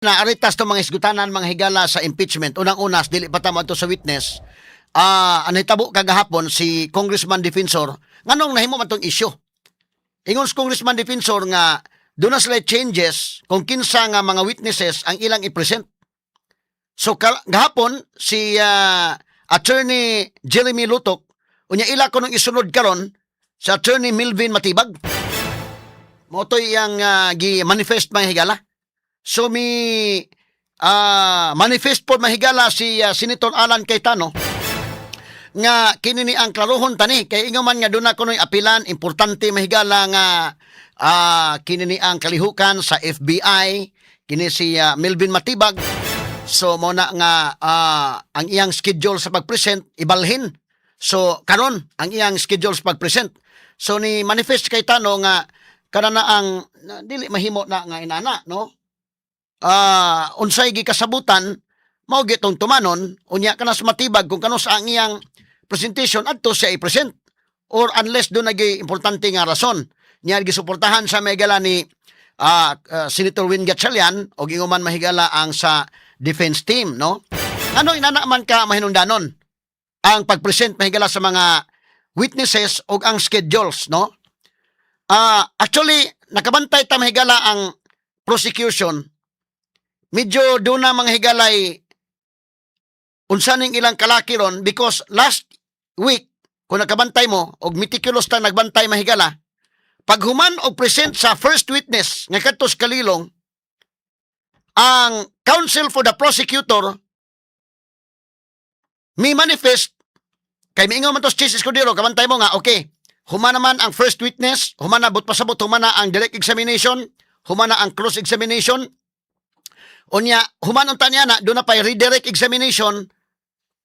Na aritas to mga isgutanan mga higala sa impeachment unang-unas dili pa tamo to sa witness ang hitabo kagahapon si Congressman Defensor nganong nahimo man tong issue ingon si Congressman Defensor nga do na sila changes kung kinsa nga mga witnesses ang ilang i-present. So gahapon si Attorney Jeremy Lutok unya ila ko nung isunod karon sa Attorney Milvin Matibag mo to iyang gi-manifest mga higala. So manifest po mahigala si Senator Alan Cayetano nga kini ni ang klarohon tani kay ingon man nga doon na kunoy apilan importante mahigala nga kini ni ang kalihukan sa FBI kini si Melvin Matibag. So mo na nga ang iyang schedule sa pagpresent ibalhin. So karon ang iyang schedule sa pagpresent. So ni manifest Cayetano nga kana na ang dili mahimo na nga inana no. Unsay gikasabutan mao gitong tumanon unya kana sa Matibag kung kano sa ang iyang presentation adto siya i-present or unless do nagay importante nga rason niya gisuportahan sa mahigala ni Senator Win Gatchalian o ginguman mahigala ang sa defense team no ano inana man ka mahinungdanon ang pagpresent mahigala sa mga witnesses o ang schedules no actually nakabantay ta mahigala ang prosecution. Medyo doon na mga higalay unsaning ilang kalaki ron because last week kung nakabantay mo og meticulous ta nagbantay mahigala pag human og present sa first witness nga kadtos kalilong ang counsel for the prosecutor may manifest kay miingon man to Jesus Cordero kabantay mo nga okay human naman ang first witness human na but pasabot human na ang direct examination human na ang cross examination. Unya, human unta niya na, doon na pa redirect examination,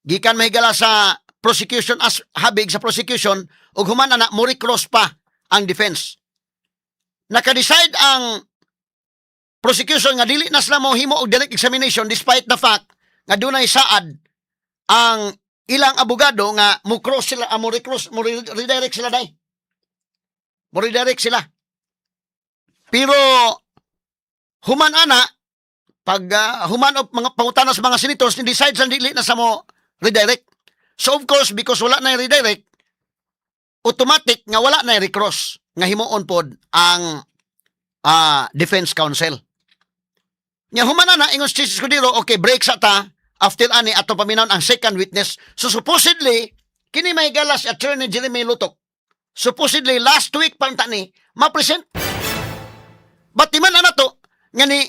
gikan mahigala sa prosecution as habig sa prosecution, o human na muri cross pa ang defense. Naka-decide ang prosecution nga dili na sila mo himo og direct examination despite the fact nga doon ay saad ang ilang abogado nga mo cross sila, mo redirect sila day. Mo redirect sila. Pero, human ana, pag human of mga pangutana sa mga senators ni decide sa dili na sa mo redirect. So of course because wala na redirect automatic nga wala na recross nga himuon pod ang defense counsel. Nya human na ingon si Jesus Cordero okay break sa ta after ani ato paminaw ang second witness. So supposedly kini mahigala si Attorney Jeremy Lutok. Supposedly last week pa ni ma-present. But timan na to nga ni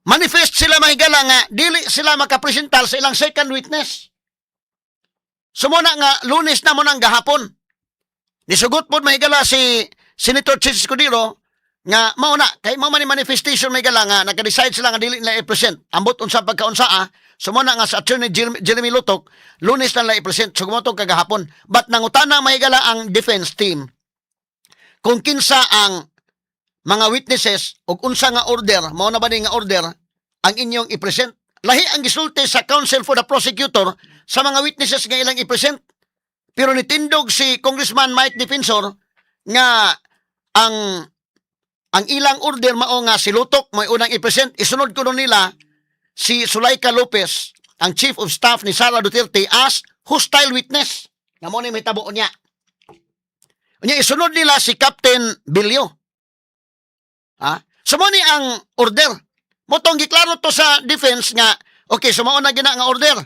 manifest sila mahigala nga dili sila makapresentar sa ilang second witness. Sumuna nga Lunes na mo nang gahapon. Nisugot po mahigala si Senator Jesus Cordero nga mauna kay mao man ni manifestation mahigala nga naka-decide sila nga dili nila i-present. Ambot unsa pagkaunsaa sumuna nga sa Attorney Jeremy Lutok Lunes na nila i-present sugmotong kagahapon. But nangutana mahigala ang defense team kung kinsa ang mga witnesses o unsa nga order, mao na ba nga order ang inyong i-present? Lahi ang gisulti sa counsel for the prosecutor sa mga witnesses nga ilang i-present. Pero nitindog si Congressman Mike Defensor nga ang ilang order mao nga si Lutok may unang i-present. Isunod ko nila si Zuleika Lopez, ang chief of staff ni Sara Duterte as hostile witness. Nga mo ni may tabuon niya. Unya isunod nila si Captain Bilyo. Sumuni ang order. Motong giklaro to sa defense nga, okay, sumauna gina nga order.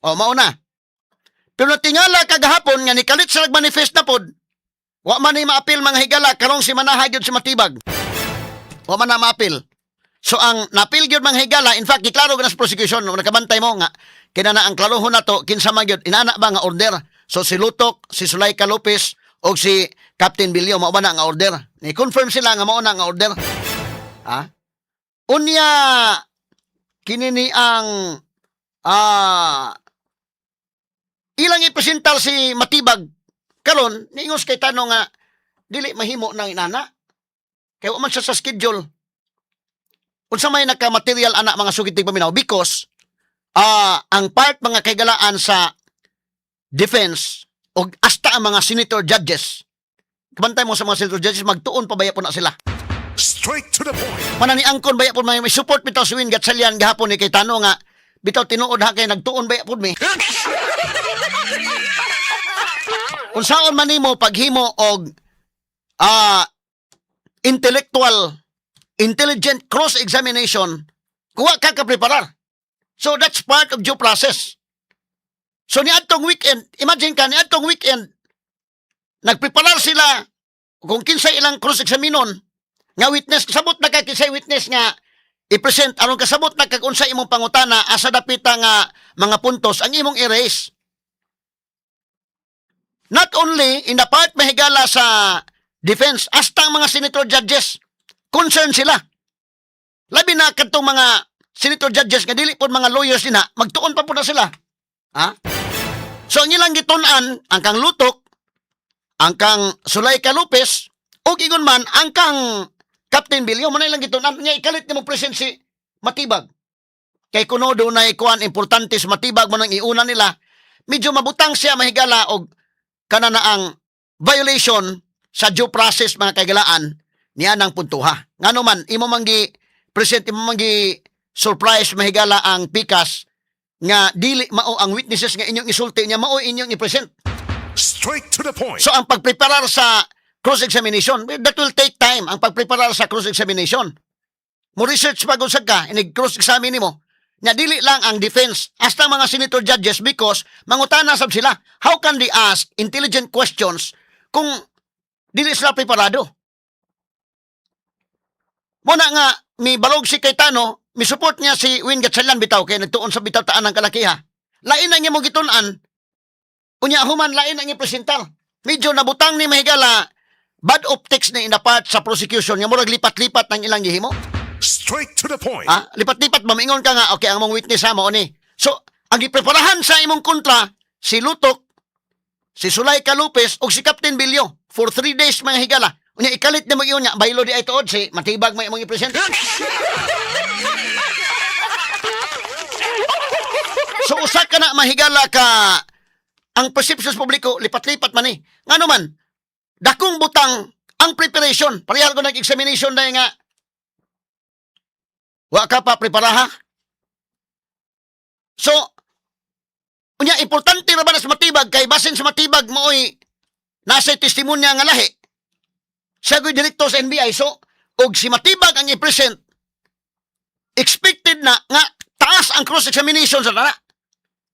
O, mauna. Pero natingala kagahapon nga nikalit sa nagmanifest na pod, wa man ni maapil mga higala, karong si Manahay yun si Matibag. Wa man na maapil. So, ang napil yun mga higala, in fact, giklaro gina sa prosecution, nakabantay mo nga, kinana ang klarohon na to, kinsa man yun, inana ba nga order? So, si Lutok, si Zuleika Lopez, o si Captain Bilyo, mao ba na nga order? Ni-confirm sila nga mao na nga order. Unya, kinini ang ilang ipresentar si Matibag karon niingos kay tanong nga dili mahimo nang inana. Kay wa man siya sa schedule. Unsa may nagka-material ana mga sugitig paminaw because ang part mga kaygalaan sa defense o hasta ang mga senator judges. Kabantay mo sa mga senator judges, magtuon pabaya po na sila. Straight to the point. Mananiangkon ba yapon may support bitaw si Win Gatchalian gahapon ni kay Tano nga bitaw tinuod ha kay nagtuon ba yapon mi. Unsaon man nimo paghimo og intelligent cross-examination kuha ka ka-preparar. So that's part of due process. So niadtong weekend, imagine ka niadtong weekend nagpreparar sila kung kinsay ilang cross-examinon nga witness, kasabot na kay kinsay witness nga i-present aron kasabot na kag unsa imong pangutana asa dapita nga mga puntos ang imong erase. Not only in the part mahigala sa defense, hasta ang mga senator judges concerned sila. Labi na kadtong mga senator judges nga dili pod mga lawyers nina, magtuon pa po na sila. Ha? So ang ilang gitun-an ang kang Lutok, ang kang Zuleika Lopez, o ingon man ang kang Captain Bilyo, man ilang gitun-an nya ikalit nimo present si Matibag. Kay kuno do na ikuan importante sa Matibag mo nang iuna nila, medyo mabutang siya mahigala og kana na ang violation sa due process mga kagalaan niya nang puntuha. Ngano man imo manggi present imo manggi surprise mahigala ang pikas nga dili mao ang witnesses nga inyong isulti niya mao inyong i-present. Straight to the point. So ang pagpreparar sa cross-examination, that will take time ang pagpreparar sa cross-examination. Mo research pag-usag ka, inig-cross-examine mo. Nga dili lang ang defense, hasta mga senator judges because mangutana sab sila. How can they ask intelligent questions kung dili sila preparado? Muna nga, mi balog si Cayetano, mi support niya si Win Gatchalian bitaw kay nagtuon sa bitaw taan ng kalakiha. Lain ang imo gitun-an. Unya human lain ang ipresentar. Medyo nabutang ni mahigala bad optics na in the part sa prosecution nga murag lipat-lipat ng ilang gihimo. Straight to the point. Ha? Lipat-lipat mamingon ka nga okay ang mong witness ha mo ni. So, ang gipreparahan sa imong kontra si Lutok, si Zuleika Lopez ug si Captain Bilyo for 3 days mga higala. Unya ikalit na mag-iyon niya, baylo di ay tuod si Matibag may imong i-present. So usa ka na mahigala ka ang perception sa publiko lipat-lipat man ni. Ngano man dakong butang ang preparation. Parehal ko nag-examination na nga wa ka pa preparaha. So unya importante ra ba na sa Matibag kay basin sa Matibag mooy nasa testimonya nga lahi. Siya ko'y direktor sa NBI. So, og si Matibag ang i-present, expected na nga taas ang cross-examination sa tana.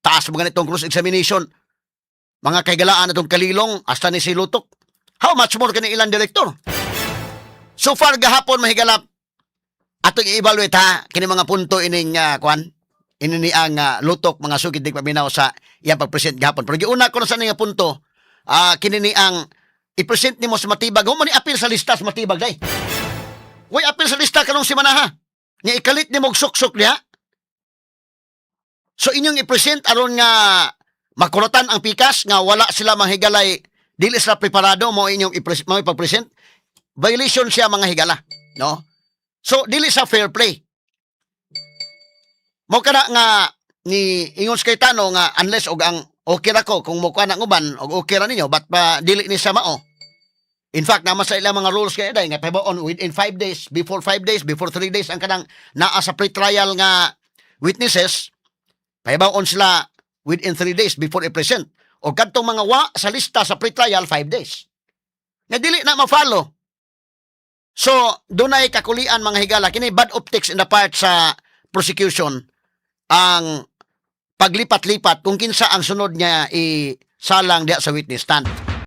Taas mga ganitong cross-examination. Mga kaigalaan itong kalilong, hasta ni si Lutok. How much more kani ilang direktor? So far, gahapon mahigalap. Atong i-evaluate ha, kini mga punto ining kwan. Ini ang Lutok, mga sugid di paminaw sa iyang pag-present gahapon. Pero giuna ko na sa nga punto, kini ni ang i-present nimo sa Matibag. Huwag mo ni-appeal sa lista sa Matibag, day. Huwag appeal sa lista kanong si Manaha. Nga ikalit nimo sok-sok niya. So inyong i-present aron nga makuratan ang pikas nga wala sila mahigalay dili sila preparado mo inyong ipag-present. Violation siya mga higala. No? So dili sa fair play. Mo kada nga ni ingon sa Cayetano nga unless og ang okay ra ko kung mo ka na uban og okay ra ninyo but pa dili ni sa mao. In fact, naman sa ilang mga rules kaya day nga pahibaon within 5 days, before 5 days, before 3 days ang kanang naa sa pre-trial nga witnesses, pahibaon sila within 3 days before i-present. O kadtong mga wa sa lista sa pre-trial 5 days. Nga dili na ma-follow. So, dunay kakulian mga higala kini bad optics in the part sa prosecution ang paglipat-lipat kung kinsa ang sunod niya isalang diha sa witness stand.